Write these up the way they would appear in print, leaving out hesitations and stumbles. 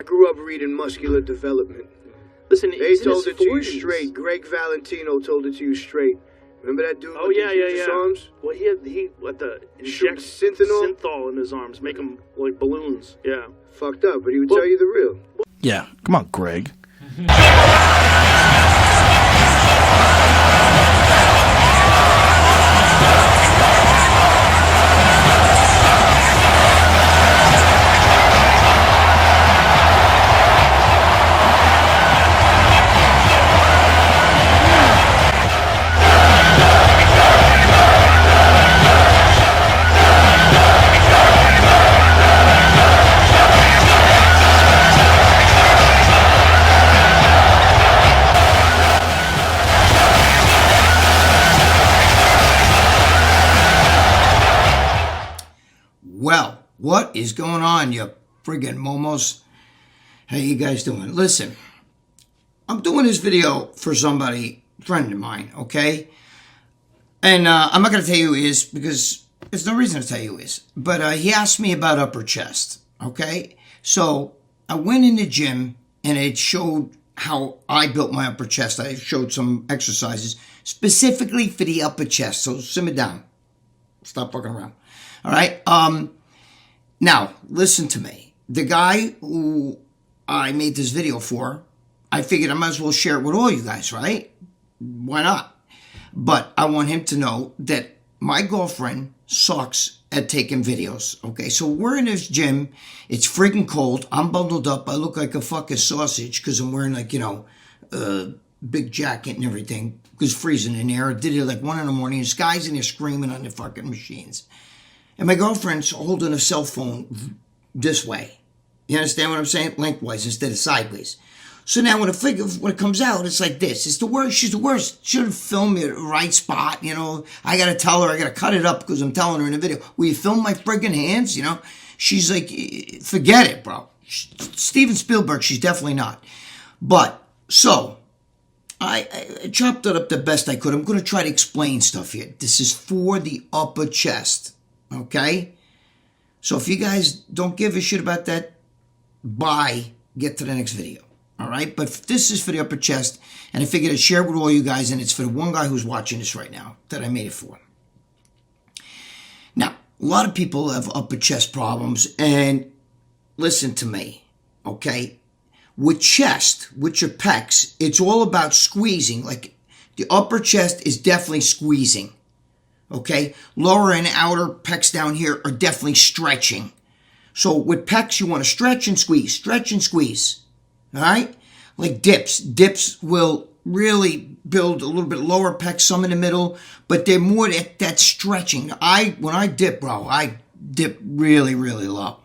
grew up reading Muscular Development. Listen, They told it it to you straight. Greg Valentino told it to you straight. Remember that dude with the arms? Well, he inject synthol in his arms, make them like balloons. Yeah. Fucked up, but he would tell you the real. Yeah, come on, Greg. Well, what is going on, you friggin' momos? How you guys doing? Listen, I'm doing this video for somebody, friend of mine, okay? And I'm not going to tell you who he is because there's no reason to tell you who he is. But he asked me about upper chest, okay? So I went in the gym and it showed how I built my upper chest. I showed some exercises specifically for the upper chest. So simmer down. Stop fucking around. All right. Now, listen to me. The guy who I made this video for, I figured I might as well share it with all you guys, right? Why not? But I want him to know that my girlfriend sucks at taking videos. Okay, so we're in this gym. It's freaking cold. I'm bundled up. I look like a fucking sausage because I'm wearing like, a big jacket and everything. Because freezing in there. I did it like 1 a.m. This guy's in there screaming on the fucking machines. And my girlfriend's holding a cell phone this way. You understand what I'm saying? Lengthwise instead of sideways. So now when it comes out, it's like this. It's the worst. She's the worst. She should film me at the right spot, I got to tell her. I got to cut it up because I'm telling her in the video. Will you film my friggin' hands, She's like, forget it, bro. Steven Spielberg, she's definitely not. But, so, I chopped it up the best I could. I'm going to try to explain stuff here. This is for the upper chest. Okay? So if you guys don't give a shit about that, bye. Get to the next video. All right? But this is for the upper chest, and I figured I'd share it with all you guys, and it's for the one guy who's watching this right now that I made it for. Now, a lot of people have upper chest problems, and listen to me, okay? With chest, with your pecs, it's all about squeezing. Like, the upper chest is definitely squeezing. Okay, lower and outer pecs down here are definitely stretching. So with pecs, you want to stretch and squeeze, all right? Like dips. Dips will really build a little bit lower pecs, some in the middle, but they're more that stretching. When I dip, bro, I dip really, really low,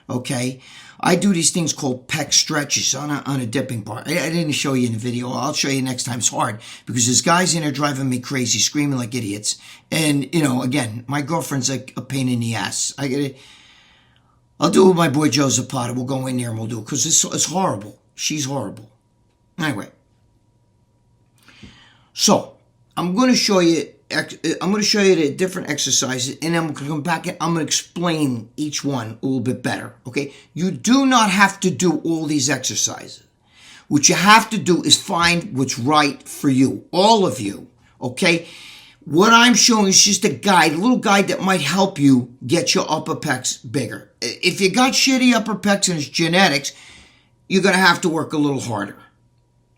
okay? I do these things called pec stretches on a dipping part. I didn't show you in the video. I'll show you next time. It's hard because there's guys in there driving me crazy, screaming like idiots. And, again, my girlfriend's like a pain in the ass. I'll do it with my boy Joe Zapata. We'll go in there and we'll do it because it's horrible. She's horrible. Anyway. So, I'm going to show you the different exercises, and then I'm going to come back and I'm going to explain each one a little bit better, okay? You do not have to do all these exercises. What you have to do is find what's right for you, all of you, okay? What I'm showing is just a guide, a little guide that might help you get your upper pecs bigger. If you got shitty upper pecs and it's genetics, you're going to have to work a little harder.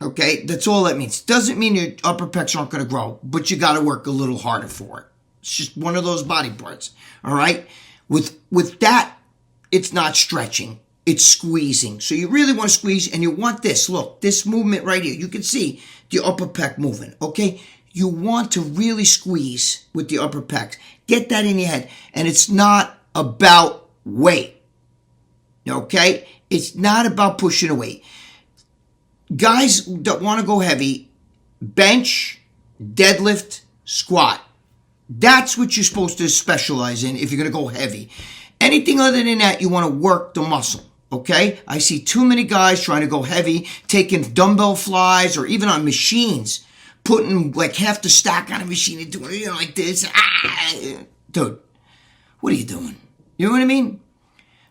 Okay, that's all that means. Doesn't mean your upper pecs aren't going to grow, but you got to work a little harder for it. It's just one of those body parts. All right, with that, it's not stretching; it's squeezing. So you really want to squeeze, and you want this. Look, this movement right here. You can see the upper pec moving. Okay, you want to really squeeze with the upper pecs. Get that in your head, and it's not about weight. Okay, it's not about pushing a weight. Guys that want to go heavy, bench, deadlift, squat. That's what you're supposed to specialize in if you're going to go heavy. Anything other than that, you want to work the muscle, okay? I see too many guys trying to go heavy, taking dumbbell flies or even on machines, putting like half the stack on a machine and doing like this. Dude, what are you doing? You know what I mean?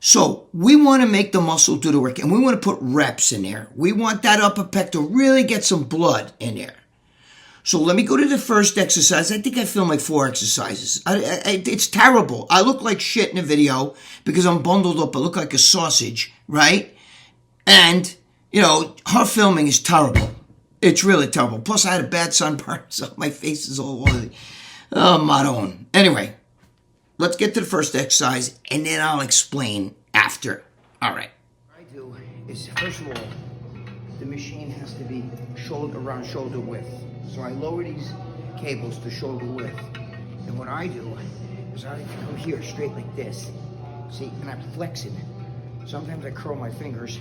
So we want to make the muscle do the work, and we want to put reps in there. We want that upper pec to really get some blood in there. So let me go to the first exercise. I think I filmed like 4 exercises. It's terrible. I look like shit in the video because I'm bundled up. I look like a sausage, right? And, you know, her filming is terrible. It's really terrible. Plus, I had a bad sunburn, so my face is all oily. Oh, Maron. Anyway, let's get to the first exercise, and then I'll explain after. All right. What I do is, first of all, the machine has to be around shoulder width. So I lower these cables to shoulder width. And what I do is I come here straight like this. See, and I'm flexing. Sometimes I curl my fingers,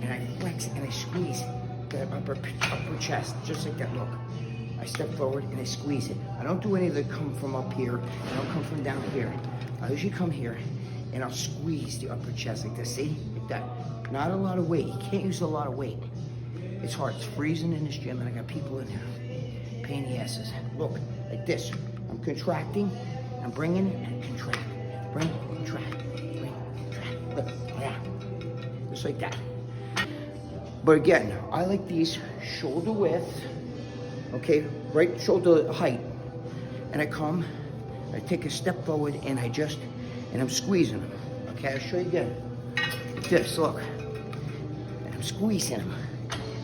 and I flex and I squeeze that upper chest, just like that. Look, I step forward and I squeeze it. I don't do any of the come from up here. I don't come from down here. I usually come here and I'll squeeze the upper chest like this. See, like that. Not a lot of weight. You can't use a lot of weight. It's hard. It's freezing in this gym, and I got people in here. Pain in the asses. Look, like this. I'm contracting. I'm bringing and contract. Bring, contract. Bring, contract. Look, yeah. Just like that. But again, I like these shoulder width, okay, right shoulder height, and I come, I take a step forward, and I'm squeezing them, okay, I'll show you again, like this, look, and I'm squeezing them,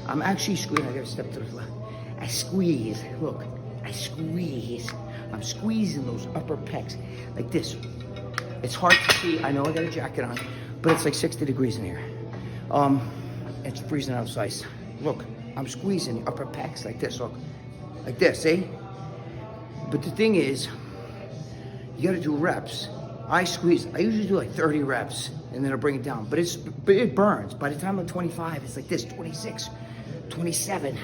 I'm actually squeezing, I gotta step to the left, I squeeze, look, I squeeze, I'm squeezing those upper pecs, like this. It's hard to see, I know I got a jacket on, but it's like 60 degrees in here. It's freezing outside. Look, I'm squeezing the upper pecs like this, look. Like this, see? But the thing is, you gotta do reps. I usually do like 30 reps, and then I bring it down. But it burns. By the time I'm 25, it's like this, 26, 27,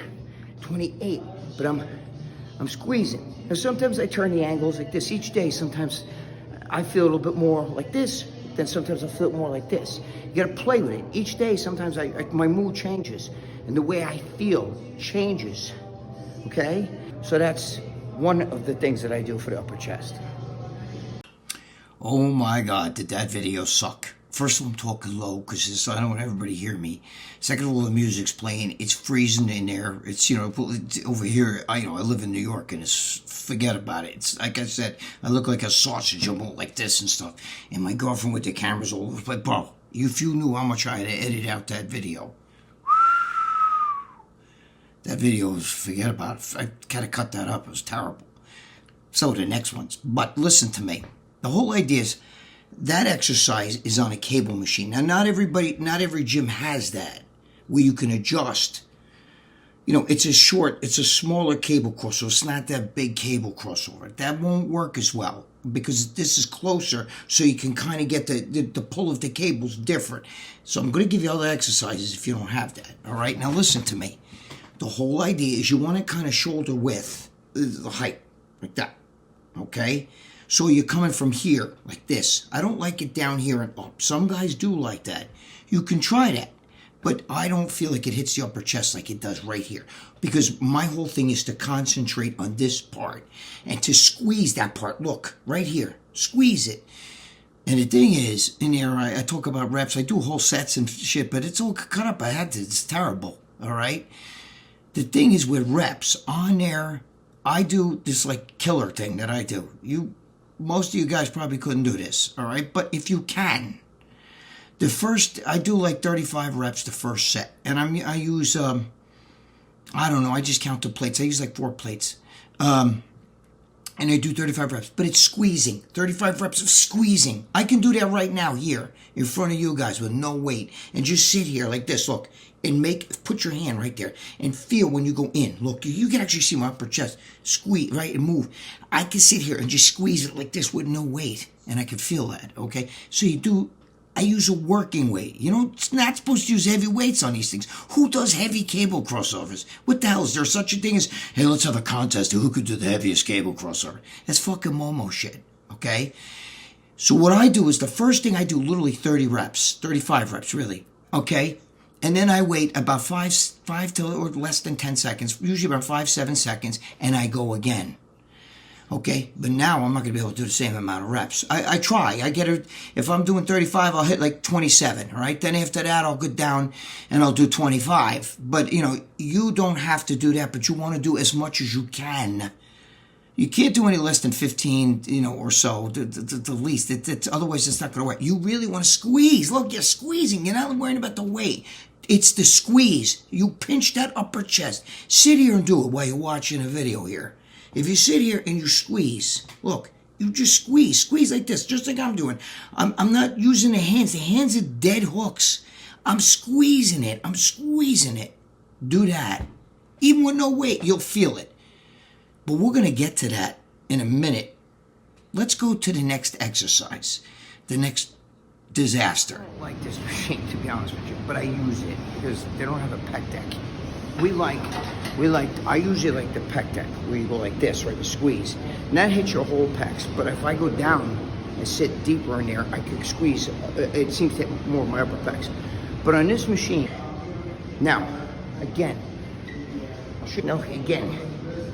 28. But I'm squeezing. And sometimes I turn the angles like this. Each day, sometimes I feel a little bit more like this, then sometimes I feel it more like this. You gotta play with it. Each day, sometimes my mood changes, and the way I feel changes, okay? So that's one of the things that I do for the upper chest. Oh my God, did that video suck. First of all, I'm talking low because I don't want everybody to hear me. Second of all, the music's playing. It's freezing in there. It's, you know, over here, I live in New York, and forget about it. It's like I said, I look like a sausage. I'm all like this and stuff. And my girlfriend with the cameras all over. But bro, if you knew how much I had to edit out that video. That video was, forget about it. I gotta cut that up. It was terrible. So the next ones. But listen to me. The whole idea is, that exercise is on a cable machine. Now, not every gym has that, where you can adjust. You know, it's a smaller cable crossover. It's not that big cable crossover. That won't work as well, because this is closer, so you can kind of get the pull of the cables different. So I'm going to give you other exercises if you don't have that. All right? Now, listen to me. The whole idea is you want to kind of shoulder width, the height, like that. Okay? So you're coming from here, like this. I don't like it down here and up. Some guys do like that. You can try that. But I don't feel like it hits the upper chest like it does right here. Because my whole thing is to concentrate on this part. And to squeeze that part. Look, right here. Squeeze it. And the thing is, in there, I talk about reps. I do whole sets and shit, but it's all cut up. It's terrible, all right? The thing is with reps, on there, I do this like killer thing that I do. Most of you guys probably couldn't do this, all right? But if you can, I do like 35 reps the first set. And I use, I don't know, I just count the plates. I use like 4 plates. And I do 35 reps. But it's squeezing. 35 reps of squeezing. I can do that right now here in front of you guys with no weight. And just sit here like this, look. And put your hand right there and feel when you go in. Look, you can actually see my upper chest. Squeeze, right, and move. I can sit here and just squeeze it like this with no weight. And I can feel that, okay? So I use a working weight. You know, it's not supposed to use heavy weights on these things. Who does heavy cable crossovers? What the hell? Is there such a thing as, hey, let's have a contest of who could do the heaviest cable crossover? That's fucking Momo shit, okay? So what I do is the first thing I do, literally 30 reps, 35 reps, really, okay? And then I wait about 5 to or less than 10 seconds, usually about 5-7 seconds, and I go again. Okay, but now I'm not going to be able to do the same amount of reps. I try. I get it. If I'm doing 35, I'll hit like 27, all right? Then after that, I'll go down and I'll do 25. But, you know, you don't have to do that, but you want to do as much as you can. You can't do any less than 15, you know, or so, the least. Otherwise, it's not going to work. You really want to squeeze. Look, you're squeezing. You're not worrying about the weight. It's the squeeze. You pinch that upper chest. Sit here and do it while you're watching a video here. If you sit here and you squeeze, look, you just squeeze like this, just like I'm doing. I'm not using the hands. The hands are dead hooks. I'm squeezing it. Do that. Even with no weight, you'll feel it. But we're going to get to that in a minute. Let's go to the next exercise, the next disaster. I don't like this machine, to be honest with you, but I use it because they don't have a pec deck. I usually like the pec deck where you go like this, right, you squeeze. And that hits your whole pecs, but if I go down and sit deeper in there, I can squeeze, it seems to hit more of my upper pecs. But on this machine, now, again,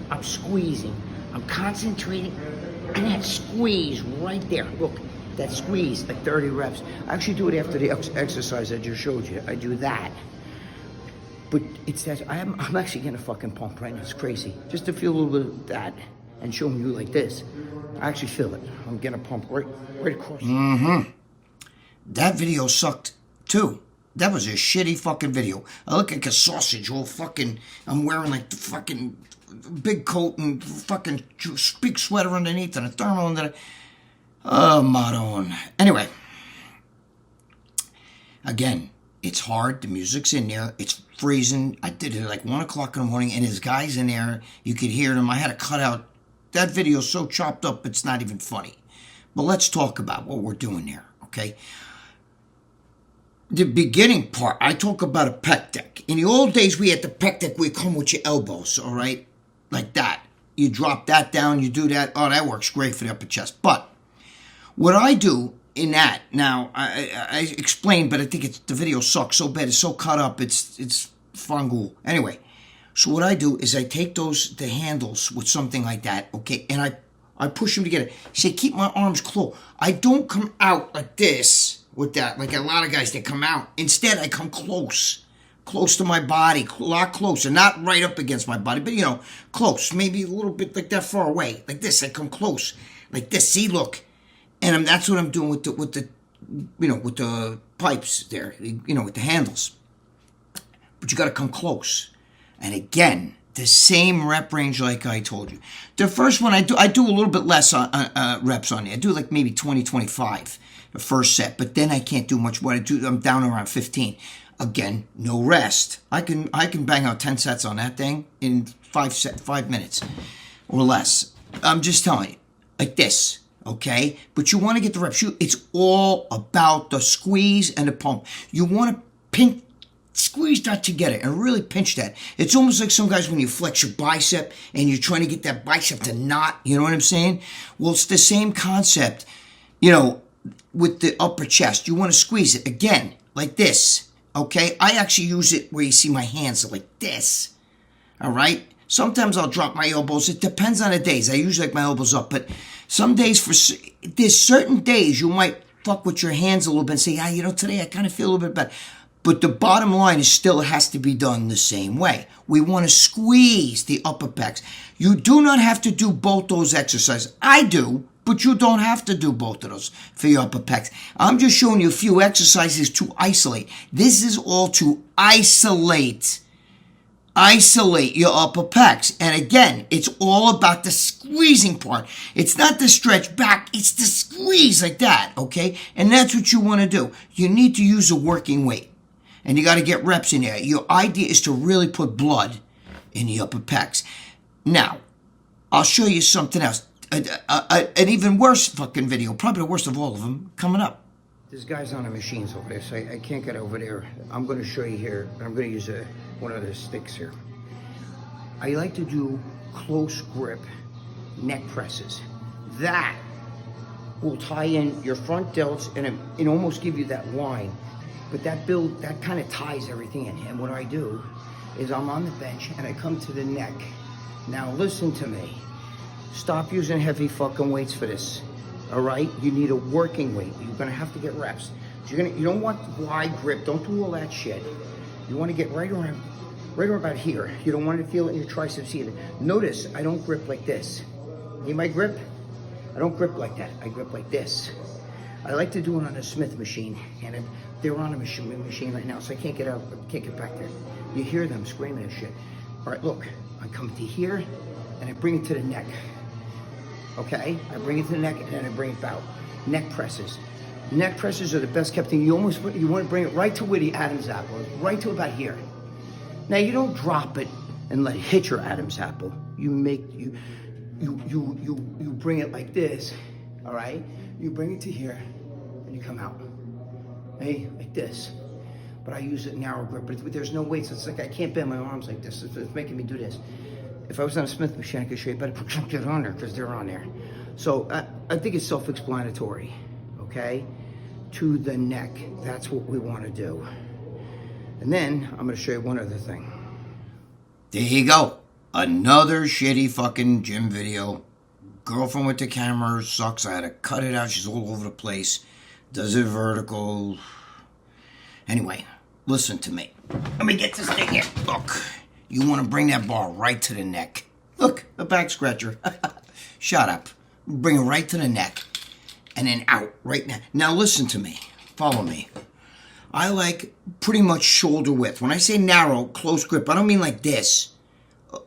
I'm squeezing, I'm concentrating, and that squeeze right there, look, that squeeze, like 30 reps. I actually do it after the exercise I just showed you. I do that. But it's that, I'm actually getting a fucking pump right now. It's crazy. Just to feel a little bit of that and showing you like this. I actually feel it. I'm getting a pump right across. Mm-hmm. That video sucked too. That was a shitty fucking video. I look like a sausage, all fucking, I'm wearing like the fucking big coat and fucking big sweater underneath and a thermal underneath. Oh, Madon. Anyway. Again. It's hard. The music's in there. It's freezing. I did it at like 1 o'clock in the morning, and there's guys in there. You could hear them. I had to cut out. That video's so chopped up, it's not even funny. But let's talk about what we're doing here, okay? The beginning part, I talk about a pec deck. In the old days, we had the pec deck where you come with your elbows, all right? Like that. You drop that down, you do that. Oh, that works great for the upper chest. But what I do in that, now, I explained, but I think the video sucks so bad, it's so cut up, it's fungal. Anyway, so what I do is I take the handles with something like that, okay, and I push them together. Say, keep my arms close. I don't come out like this with that, like a lot of guys, they come out. Instead, I come close to my body, a lot closer, not right up against my body, but, you know, close, maybe a little bit like that far away, like this. I come close, like this. See, look. And that's what I'm doing with the pipes there, you know, with the handles. But you got to come close. And again, the same rep range like I told you. The first one I do a little bit less reps on it. I do like maybe 20, 25 the first set. But then I can't do much more. I'm down around 15. Again, no rest. I can bang out 10 sets on that thing in 5 minutes or less. I'm just telling you, like this. Okay, but you want to get the reps. It's all about the squeeze and the pump. You want to squeeze that together and really pinch that. It's almost like some guys when you flex your bicep and you're trying to get that bicep to knot. You know what I'm saying? Well, it's the same concept, you know, with the upper chest. You want to squeeze it again like this. Okay, I actually use it where you see my hands are like this. All right. Sometimes I'll drop my elbows. It depends on the days. I usually like my elbows up, but some days, there's certain days you might fuck with your hands a little bit and say, you know, today I kind of feel a little bit better. But the bottom line is still it has to be done the same way. We want to squeeze the upper pecs. You do not have to do both those exercises. I do, but you don't have to do both of those for your upper pecs. I'm just showing you a few exercises to isolate. This is all to isolate your upper pecs. And again, it's all about the squeezing part. It's not the stretch back, it's the squeeze like that, okay? And that's what you want to do. You need to use a working weight. And you got to get reps in there. Your idea is to really put blood in the upper pecs. Now, I'll show you something else. An even worse fucking video, probably the worst of all of them, coming up. There's guys on the machines over there, so I can't get over there. I'm going to show you here. I'm going to use one of the sticks here. I like to do close grip neck presses. That will tie in your front delts and almost give you that line. But that kind of ties everything in. And what I do is I'm on the bench and I come to the neck. Now listen to me. Stop using heavy fucking weights for this. All right? You need a working weight. You're gonna have to get reps. So you don't want wide grip. Don't do all that shit. You want to get right around about here. You don't want to feel it in your triceps either. Notice I don't grip like this. See my grip? I don't grip like that. I grip like this. I like to do it on a Smith machine, and they're on a machine right now, so I can't get out, can't get back there. You hear them screaming and shit. All right, look, I come to here, and I bring it to the neck. Okay, I bring it to the neck, and then I bring it out. Neck presses. Neck presses are the best kept thing. You want to bring it right to where the Adam's apple is, right to about here. Now you don't drop it and let it hit your Adam's apple. You bring it like this, all right? You bring it to here, and you come out, hey, like this. But I use it narrow grip, but there's no weight, so it's like I can't bend my arms like this. It's making me do this. If I was on a Smith machine, I could show you, better put it on there, because they're on there. So I think it's self-explanatory, okay? To the neck, that's what we want to do. And then, I'm gonna show you one other thing. There you go. Another shitty fucking gym video. Girlfriend with the camera sucks. I had to cut it out. She's all over the place. Does it vertical. Anyway, listen to me. Let me get this thing here. Look, you want to bring that bar right to the neck. Look, a back scratcher. Shut up. Bring it right to the neck. And then out right now. Now listen to me. Follow me. I like pretty much shoulder width. When I say narrow, close grip, I don't mean like this.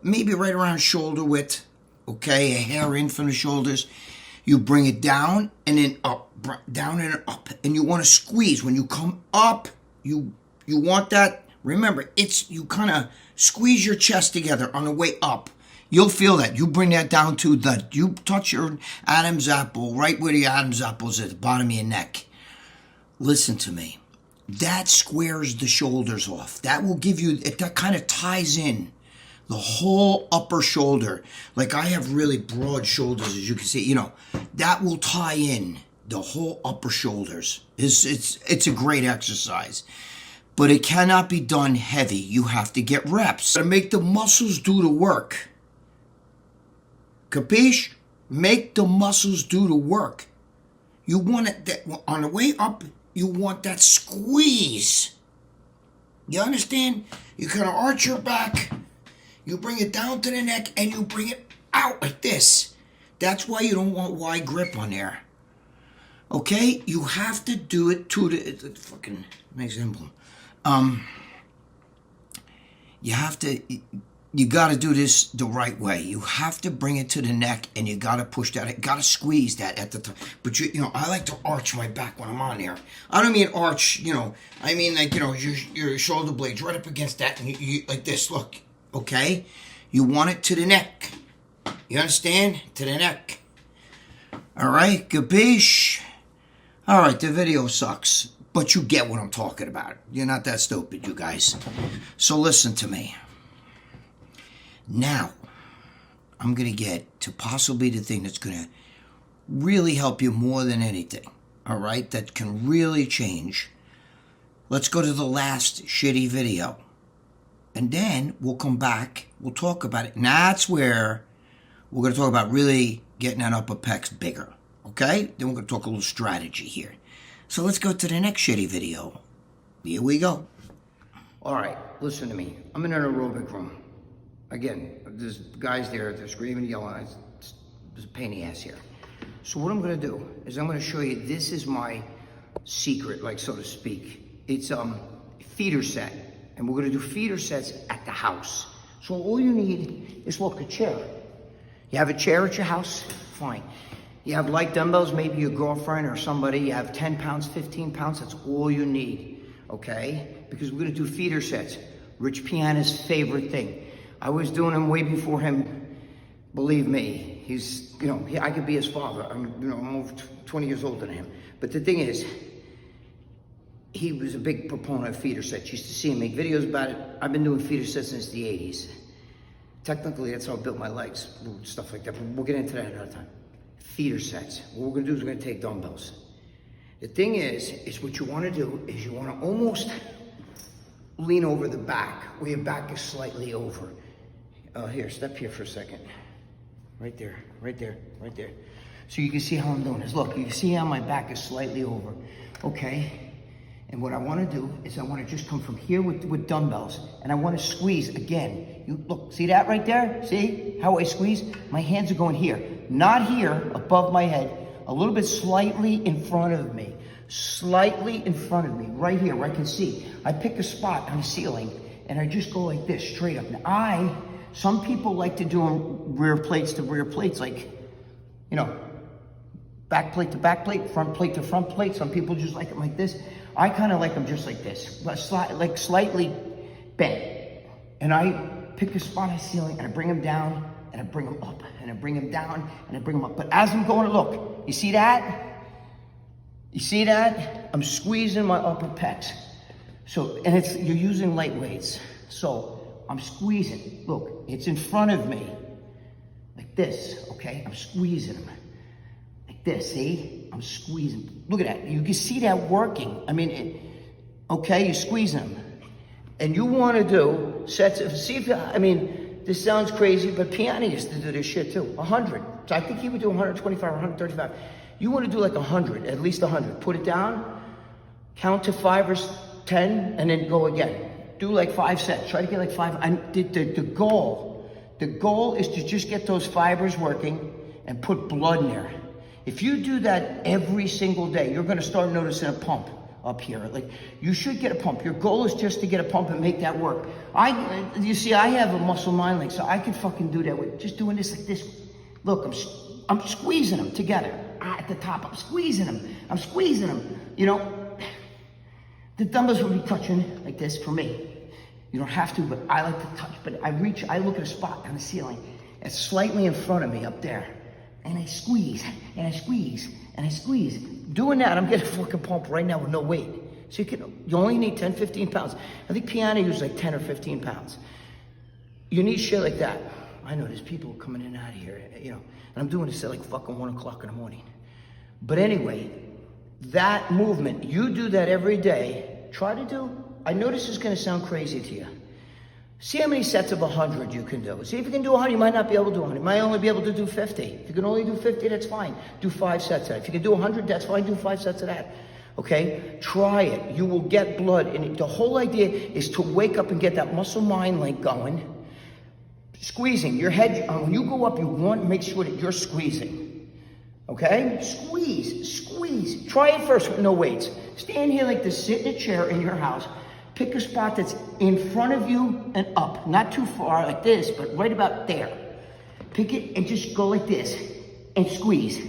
Maybe right around shoulder width. Okay, a hair in from the shoulders. You bring it down and then up. Down and up. And you want to squeeze. When you come up, you want that. Remember, you kind of squeeze your chest together on the way up. You'll feel that. You bring that down to you touch your Adam's apple, right where the Adam's apple is at the bottom of your neck. Listen to me. That squares the shoulders off. That will give you, that kind of ties in the whole upper shoulder. Like I have really broad shoulders, as you can see. That will tie in the whole upper shoulders. It's a great exercise. But it cannot be done heavy. You have to get reps. To make the muscles do the work. Capiche? Make the muscles do the work. You want it on the way up, you want that squeeze. You understand? You kind of arch your back, you bring it down to the neck, and you bring it out like this. That's why you don't want wide grip on there. Okay? You have to do it to the fucking nice emblem. You got to do this the right way. You have to bring it to the neck, and you got to push that. You got to squeeze that at the top. But I like to arch my back when I'm on there. I don't mean arch. I mean like your shoulder blades right up against that, and you like this. Look, okay. You want it to the neck. You understand? To the neck. All right, capiche? All right, the video sucks, but you get what I'm talking about. You're not that stupid, you guys. So listen to me. Now, I'm going to get to possibly the thing that's going to really help you more than anything, all right, that can really change. Let's go to the last shitty video, and then we'll come back, we'll talk about it, and that's where we're going to talk about really getting that upper pecs bigger, okay? Then we're going to talk a little strategy here. So let's go to the next shitty video. Here we go. All right, listen to me. I'm in an aerobic room. Again, there's guys there, they're screaming, yelling. There's a pain in the ass here. So what I'm gonna do is I'm gonna show you, this is my secret, like so to speak. It's feeder set. And we're gonna do feeder sets at the house. So all you need is, look, a chair. You have a chair at your house? Fine. You have light dumbbells, maybe your girlfriend or somebody, you have 10 pounds, 15 pounds, that's all you need, okay? Because we're gonna do feeder sets. Rich Piana's favorite thing. I was doing them way before him. Believe me, he's, I could be his father. I'm over 20 years older than him. But the thing is, he was a big proponent of feeder sets. Used to see him make videos about it. I've been doing feeder sets since the 80s. Technically, that's how I built my legs, stuff like that. But we'll get into that another time. Feeder sets. What we're gonna do is we're gonna take dumbbells. The thing is what you wanna do is you wanna almost lean over the back, where your back is slightly over. Here, step here for a second. Right there, right there, right there. So you can see how I'm doing this. Look, you can see how my back is slightly over. Okay? And what I want to do is I want to just come from here with dumbbells. And I want to squeeze again. You look, see that right there? See how I squeeze? My hands are going here. Not here, above my head. A little bit slightly in front of me. Slightly in front of me. Right here, where I can see. I pick a spot on the ceiling. And I just go like this, straight up. Now some people like to do rear plates to rear plates, like, you know, back plate to back plate, front plate to front plate. Some people just like them like this. I kind of like them just like this, like slightly bent. And I pick a spot on the ceiling and I bring them down and I bring them up and I bring them down and I bring them up. But as I'm going to look, you see that? You see that? I'm squeezing my upper pecs. So, and you're using light weights. So I'm squeezing. Look, it's in front of me. Like this, okay? I'm squeezing them. Like this, see? I'm squeezing. Look at that. You can see that working. I mean, okay, you're squeezing them. And you want to do sets of, see if, I mean, this sounds crazy, but Piano used to do this shit too. 100. So I think he would do 125 or 135. You want to do like 100, at least 100. Put it down, count to 5 or 10, and then go again. Do like 5 sets. Try to get like 5. The goal is to just get those fibers working and put blood in there. If you do that every single day, you're going to start noticing a pump up here. Like, you should get a pump. Your goal is just to get a pump and make that work. You see, I have a muscle mind link, so I can fucking do that with just doing this like this. Look, I'm squeezing them together at the top. I'm squeezing them. I'm squeezing them. You know, the dumbbells will be touching like this for me. You don't have to, but I like to touch. But I look at a spot on the ceiling. It's slightly in front of me up there. And I squeeze, and I squeeze, and I squeeze. Doing that, I'm getting a fucking pump right now with no weight. So you only need 10, 15 pounds. I think Piano uses like 10 or 15 pounds. You need shit like that. I know there's people coming in and out of here, you know, and I'm doing this at like fucking 1 o'clock in the morning. But anyway, that movement, you do that every day. Try to do, I know this is going to sound crazy to you. See how many sets of 100 you can do. See if you can do 100, you might not be able to do 100. You might only be able to do 50. If you can only do 50, that's fine. Do 5 sets of that. If you can do 100, that's fine. Do 5 sets of that. Okay? Try it. You will get blood. And the whole idea is to wake up and get that muscle mind link going. Squeezing. Your head, when you go up, you want to make sure that you're squeezing. Okay? Squeeze. Squeeze. Try it first with no weights. Stand here like this. Sit in a chair in your house. Pick a spot that's in front of you and up. Not too far like this, but right about there. Pick it and just go like this and squeeze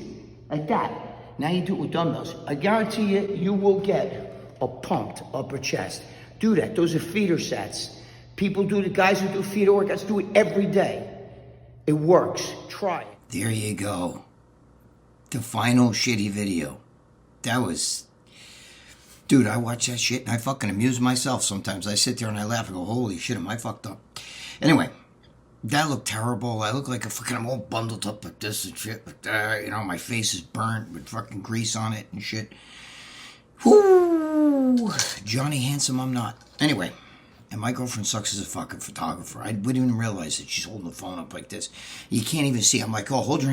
like that. Now you do it with dumbbells. I guarantee you, you will get a pumped upper chest. Do that. Those are feeder sets. People do, the guys who do feeder workouts do it every day. It works. Try it. There you go. The final shitty video. That was... Dude, I watch that shit and I fucking amuse myself sometimes. I sit there and I laugh and go, holy shit, am I fucked up? Anyway, that looked terrible. I look like I'm all bundled up like this and shit. But, you know, my face is burnt with fucking grease on it and shit. Whoo! Johnny Handsome, I'm not. Anyway, and my girlfriend sucks as a fucking photographer. I wouldn't even realize that she's holding the phone up like this. You can't even see. I'm like, oh, hold your